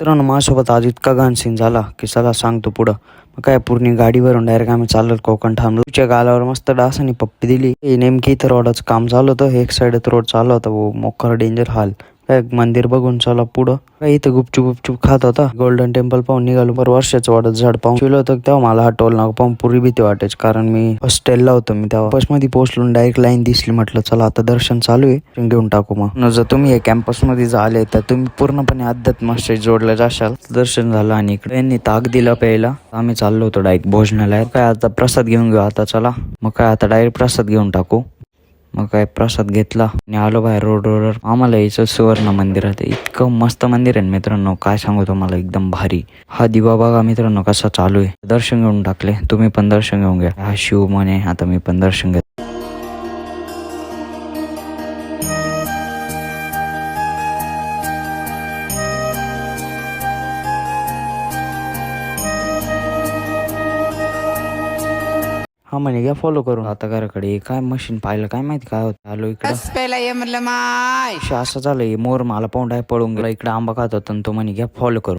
मित्रांनो माझ्यासोबत आज इतका घाण सीन झाला की चला सांगतो पुढं. मग काय पूर्ण गाडीवरून डायरेक्ट आम्ही चालत कोकण थांबलो. तुझ्या गालावर मस्त डासाने पप्पी दिली. नेमकी इथं रोडाचं काम चालू होतं. एक साइड रोड चालू होता. मोकर डेंजर हाल. काय मंदिर बघून चला पुढं. काय इथं गुपचूप खात होता. गोल्डन टेम्पल पाहून निघालो. बरं वर्षाचं वाढत झाड पाहून शिवलं होतं. तेव्हा मला हा टोल नाका पाहून पुरी भीती वाटायची, कारण मी हॉस्टेलला होतो. मी तेव्हा बसमध्ये पोहोचलो, डायरेक्ट लाईन दिसली. म्हटलं चला आता दर्शन चालू आहे, घेऊन टाकू. मग जर तुम्ही कॅम्पसमध्ये झाले तर तुम्ही पूर्णपणे अध्यात्माशी जोडले जाशाल. दर्शन झालं आणि इकडे यांनी ताक दिलं प्यायला. आम्ही चाललो होतो डायरेक्ट भोजनालयात. काय आता प्रसाद घेऊन घेऊ आता चला. मग काय आता डायरेक्ट प्रसाद घेऊन टाकू. मग काय प्रसाद घेतला आणि आलो बाहेर रोडवर. आम्हाला यायचं सुवर्ण मंदिरात. इतकं मस्त मंदिर आहे मित्रांनो, काय सांगू तुम्हाला, एकदम भारी. हा दिवा बघा मित्रांनो कसा चालू आहे. दर्शन घेऊन टाकले, तुम्ही पण दर्शन घेऊन घ्या. हा शिव म्हणे, आता मी पण दर्शन घेतो. हा म्हणे घ्या फॉलो करून. आता घराकडे काय मशीन पाहिलं काय माहिती काय होतं. आलो इकडं, असं झालंय. मोर मला पाहून पळून गेला. इकडे आंबा खात होता तो म्हणे घ्या फॉलो करून.